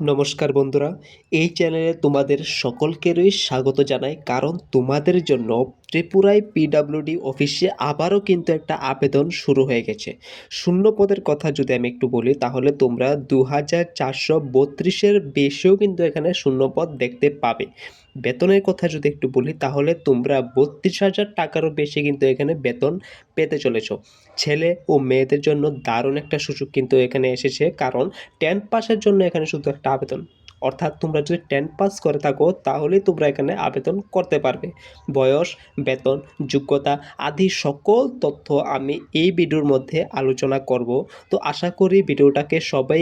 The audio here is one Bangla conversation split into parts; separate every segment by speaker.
Speaker 1: নমস্কার বন্ধুরা, এই চ্যানেলে তোমাদের সকলকেরই স্বাগত জানাই। কারণ তোমাদের জন্য ত্রিপুরায় পিডব্লিউডি অফিসে আবারও কিন্তু একটা আবেদন শুরু হয়ে গেছে। শূন্য পদের কথা যদি আমি একটু বলি, তাহলে তোমরা 2432-এর বেশিও কিন্তু এখানে শূন্যপদ দেখতে পাবে। বেতনের কথা যদি একটু বলি, তাহলে তোমরা 32,000 টাকারও বেশি কিন্তু এখানে বেতন পেতে চলেছ। ছেলে ও মেয়েদের জন্য দারুণ একটা সুযোগ কিন্তু এখানে এসেছে, কারণ 10 পাসের জন্য এখানে শুধু একটা আবেদন। অর্থাৎ তোমরা যদি 10 পাস করে থাকো, তাহলেই তোমরা এখানে আবেদন করতে পারবে। বয়স, বেতন, যোগ্যতা আদি সকল তথ্য আমি এই ভিডিওর মধ্যে আলোচনা করব। তো আশা করি ভিডিওটাকে সবাই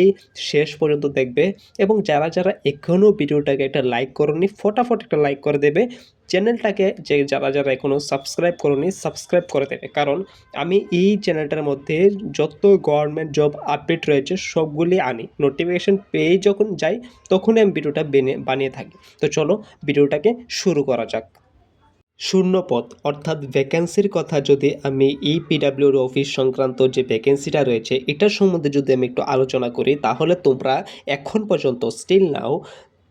Speaker 1: শেষ পর্যন্ত দেখবে, এবং যারা যারা এখনও ভিডিওটাকে একটা লাইক করোনি, ফটাফট একটা লাইক করে দেবে। চ্যানেলটাকে যারা যারা এখনও সাবস্ক্রাইব করোনি, সাবস্ক্রাইব করে দেবে। কারণ আমি এই চ্যানেলটার মধ্যে যত গভর্নমেন্ট জব আপডেট রয়েছে সবগুলি আনি। নোটিফিকেশন পেয়ে যখন যাই, তখনই আমি ভিডিওটা বানিয়ে থাকি। তো চলো ভিডিওটাকে শুরু করা যাক। শূন্যপদ অর্থাৎ ভ্যাকেন্সির কথা যদি আমি এই পিডব্লিউডি অফিস সংক্রান্ত যে ভ্যাকেন্সিটা রয়েছে, এটার সম্বন্ধে যদি আমি একটু আলোচনা করি, তাহলে তোমরা এখন পর্যন্ত স্টিল নাও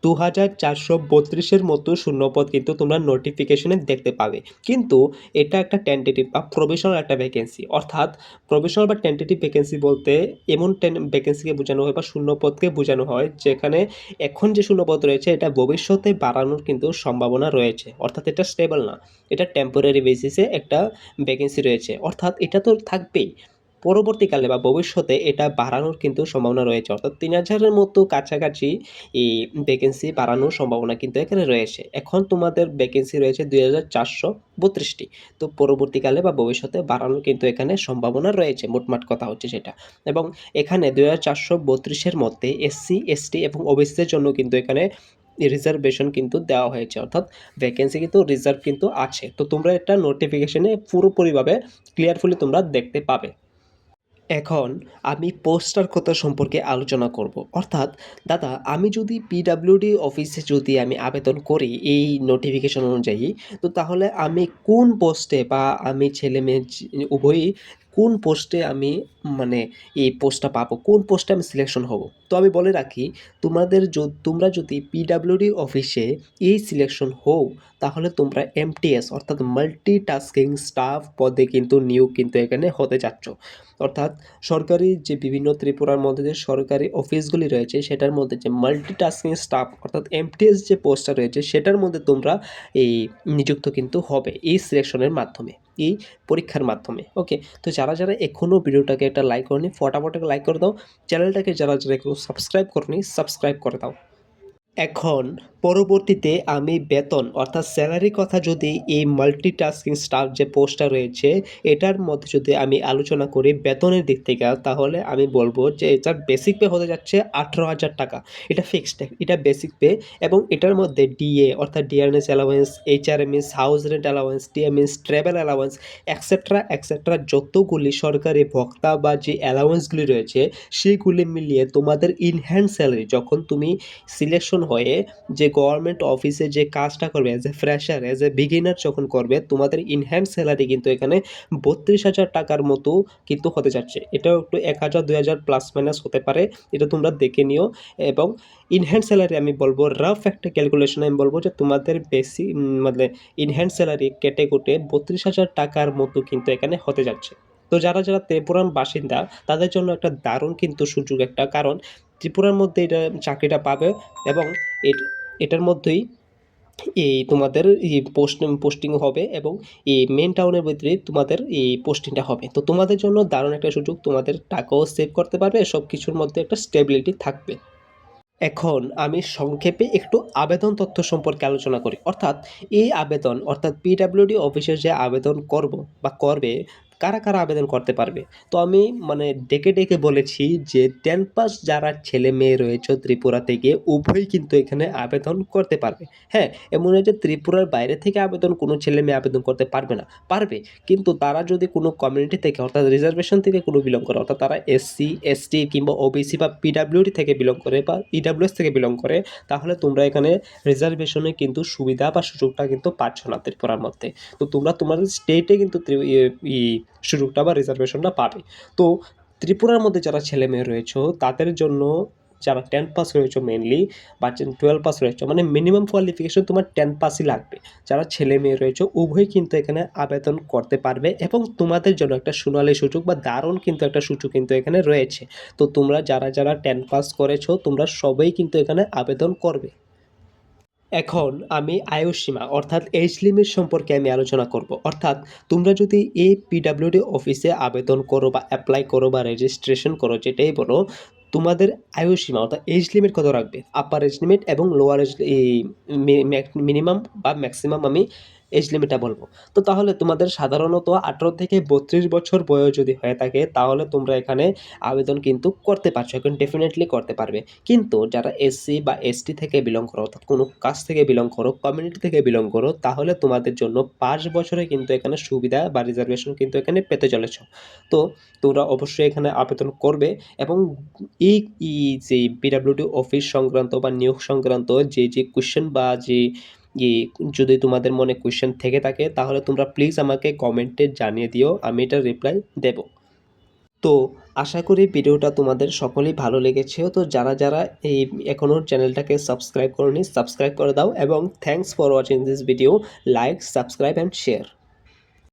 Speaker 1: 2432-এর মতো শূন্যপদ কিন্তু তোমরা নোটিফিকেশনে দেখতে পাবে। কিন্তু এটা একটা টেন্টেটিভ বা প্রভিশনাল একটা ভ্যাকেন্সি। অর্থাৎ প্রভিশনাল বা টেন্টেটিভ ভ্যাকেন্সি বলতে এমন ভ্যাকেন্সিকে বোঝানো হয় বা শূন্যপদকে বোঝানো হয় যেখানে এখন যে শূন্যপদ রয়েছে এটা ভবিষ্যতে বাড়ানোর কিন্তু সম্ভাবনা রয়েছে। অর্থাৎ এটা স্টেবল না, এটা টেম্পোরারি বেসিসে একটা ভ্যাকেন্সি রয়েছে। অর্থাৎ এটা তো থাকবেই, পরবর্তীকালে বা ভবিষ্যতে এটা বাড়ানোর কিন্তু সম্ভাবনা রয়েছে। অর্থাৎ 3000-এর মতো কাছাকাছি এই ভ্যাকেন্সি বাড়ানোর সম্ভাবনা কিন্তু এখানে রয়েছে। এখন তোমাদের ভ্যাকেন্সি রয়েছে 2432টি। তো পরবর্তীকালে বা ভবিষ্যতে বাড়ানোর কিন্তু এখানে সম্ভাবনা রয়েছে, মোটমাট কথা হচ্ছে সেটা। এবং এখানে 2432-এর মধ্যে এসসি, এসটি এবং ওবিসিদের জন্য কিন্তু এখানে রিজার্ভেশন কিন্তু দেওয়া হয়েছে। অর্থাৎ ভ্যাকেন্সি কিন্তু রিজার্ভ কিন্তু আছে। তো তোমরা এটা নোটিফিকেশনে পুরোপুরিভাবে ক্লিয়ারফুলি তোমরা দেখতে পাবে। এখন আমি পোস্টার কথা সম্পর্কে আলোচনা করব। অর্থাৎ দাদা, আমি যদি পিডব্লিউডি অফিসে যদি আমি আবেদন করি এই নোটিফিকেশন অনুযায়ী, তো তাহলে আমি কোন পোস্টে বা আমি ছেলে মেয়ে উভয়ই কোন পোস্টে আমি মানে এই পোস্টটা পাবো, কোন পোস্টে আমি সিলেকশন হব? তো আমি বলে রাখি, তোমরা যদি পিডব্লিউডি অফিসে এই সিলেকশন হও, তাহলে তোমরা এমটিএস অর্থাৎ মাল্টিটাস্কিং স্টাফ পদে কিন্তু নিয়োগ কিন্তু এখানে হতে যাচ্ছ। অর্থাৎ সরকারি যে বিভিন্ন ত্রিপুরার মধ্যে যে সরকারি অফিসগুলি রয়েছে, সেটার মধ্যে যে মাল্টিটাস্কিং স্টাফ অর্থাৎ এমটিএস যে পোস্টটা রয়েছে, সেটার মধ্যে তোমরা এই নিযুক্ত কিন্তু হবে এই সিলেকশনের মাধ্যমে, এই পরীক্ষার মাধ্যমে। ওকে, তো যারা যারা এখনও ভিডিওটাকে একটা লাইক করনি, ফটাফট একটা লাইক করে দাও। চ্যানেলটাকে যারা যারা এখনও সাবস্ক্রাইব করনি, সাবস্ক্রাইব করে দাও। এখন পরবর্তীতে আমি বেতন অর্থাৎ স্যালারির কথা যদি এই মাল্টিটাস্কিং স্টাফ যে পোস্টটা রয়েছে, এটার মধ্যে যদি আমি আলোচনা করি বেতনের দিক থেকে, তাহলে আমি বলবো যে এটার বেসিক পে হতে যাচ্ছে 18,000 টাকা। এটা ফিক্সড, এটা বেসিক পে। এবং এটার মধ্যে ডিএ অর্থাৎ DRS allowance, HRMS, house rent allowance, TMS, travel allowance, etcetera etcetera যতগুলি সরকারি ভোক্তা বা যে অ্যালাওয়েন্সগুলি রয়েছে, সেগুলি মিলিয়ে তোমাদের ইন হ্যান্ড স্যালারি যখন তুমি সিলেকশন হয়ে যে গভর্নমেন্ট অফিসে যে কাজটা করবে as a fresher, as a beginner যখন করবে, তোমাদের ইনহ্যান্ড স্যালারি কিন্তু এখানে 32,000 টাকার মতো কিন্তু হতে যাচ্ছে। এটাও একটু 1,000-2,000 প্লাস মাইনাস হতে পারে, এটা তোমরা দেখে নিও। এবং ইনহ্যান্ড স্যালারি আমি বলবো রাফ একটা ক্যালকুলেশন, আমি বলবো যে তোমাদের বেশি মানে ইনহ্যান্ড স্যালারি কেটে কুটে 32,000 টাকার মতো কিন্তু এখানে হতে যাচ্ছে। তো যারা যারা ত্রিপুরার বাসিন্দা, তাদের জন্য একটা দারুণ কিন্তু সুযোগ একটা, কারণ ত্রিপুরার মধ্যে এটা চাকরিটা পাবে। এবং এটার মধ্যেই এই তোমাদের এই পোস্টিং হবে, এবং এই মেন টাউনের ভিতরে তোমাদের এই পোস্টিংটা হবে। তো তোমাদের জন্য দারুণ একটা সুযোগ, তোমাদের টাকাও সেভ করতে পারবে, সব কিছুর মধ্যে একটা স্টেবিলিটি থাকবে। এখন আমি সংক্ষেপে একটু আবেদন তথ্য সম্পর্কে আলোচনা করি। অর্থাৎ এই আবেদন অর্থাৎ পিডব্লিউডি অফিসে যে আবেদন করব বা করবে, কারা কারা আবেদন করতে পারবে? তো আমি ডেকে ডেকে বলেছি যে 10 পাস যারা ছেলে মেয়ে রয়েছে ত্রিপুরা থেকে, উভয়ই কিন্তু এখানে আবেদন করতে পারবে। হ্যাঁ, এমন নয় যে ত্রিপুরার বাইরে থেকে আবেদন কোনো ছেলে মেয়ে আবেদন করতে পারবে না, পারবে। কিন্তু তারা যদি কোনো কমিউনিটি থেকে অর্থাৎ রিজার্ভেশন থেকে কোনো বিলং করে, অর্থাৎ তারা এসসি, এসটি কিংবা ওবিসি বা পিডব্লিউডি থেকে বিলং করে বা ইডব্লিউএস থেকে বিলং করে, তাহলে তোমরা এখানে রিজার্ভেশনে কিন্তু সুবিধা বা সুযোগটা কিন্তু পাচ্ছ না ত্রিপুরার মধ্যে। তো তোমরা তোমাদের স্টেটে কিন্তু সুযোগটা বা রিজার্ভেশনটা পাবে। তো ত্রিপুরার মধ্যে যারা ছেলে মেয়ে রয়েছে, তাদের জন্য যারা 10 পাস রয়েছে মেইনলি বা 12 পাস রয়েছে, মানে মিনিমাম কোয়ালিফিকেশন তোমার 10 পাসই লাগবে। যারা ছেলে মেয়ে রয়েছে উভয়ই কিন্তু এখানে আবেদন করতে পারবে এবং তোমাদের জন্য একটা সোনালী সুযোগ বা দারুণ কিন্তু একটা সুযোগ কিন্তু এখানে রয়েছে। তো তোমরা যারা 10 পাস করেছো তোমরা সবাই কিন্তু এখানে আবেদন করবে। এখন আমি আয়ুসীমা অর্থাৎ এজ লিমিট সম্পর্কে আমি আলোচনা করব। অর্থাৎ তোমরা যদি এই পিডাব্লিউডি অফিসে আবেদন করো বা অ্যাপ্লাই করো বা রেজিস্ট্রেশন করো, যেটাই বলো, তোমাদের আয়ুসীমা অর্থাৎ এজ লিমিট কত রাখবে, আপার এজ লিমিট এবং লোয়ার এজ, এই মিনিমাম বা ম্যাক্সিমাম আমি এজ লিমিটটা বলবো। তো তাহলে তোমাদের সাধারণত 18 থেকে 32 বছর বয়স যদি হয়ে থাকে তাহলে তোমরা এখানে আবেদন কিন্তু করতে পারছো, এখন ডেফিনেটলি করতে পারবে। কিন্তু যারা এসসি বা এসটি থেকে বিলং করো, অর্থাৎ কোনো কাস্ট থেকে বিলং করো, কমিউনিটি থেকে বিলং করো, তাহলে তোমাদের জন্য 5 বছরে কিন্তু এখানে সুবিধা বা রিজার্ভেশন কিন্তু এখানে পেতে চলেছ। তো তোমরা অবশ্যই এখানে আবেদন করবে এবং এই যে পিডাব্লিউডি অফিস সংক্রান্ত বা নিয়োগ সংক্রান্ত যে কোয়েশ্চেন বা যে যদি তোমাদের মনে কোয়েশ্চেন থেকে থাকে তাহলে তোমরা প্লিজ আমাকে কমেন্টে জানিয়ে দিও, আমি এটা রিপ্লাই দেব। তো আশা করি ভিডিওটা তোমাদের সকলেই ভালো লেগেছে। তো যারা এই এখনও চ্যানেলটাকে সাবস্ক্রাইব করোনি সাবস্ক্রাইব করে দাও এবং thanks for watching this video. Like, subscribe and share.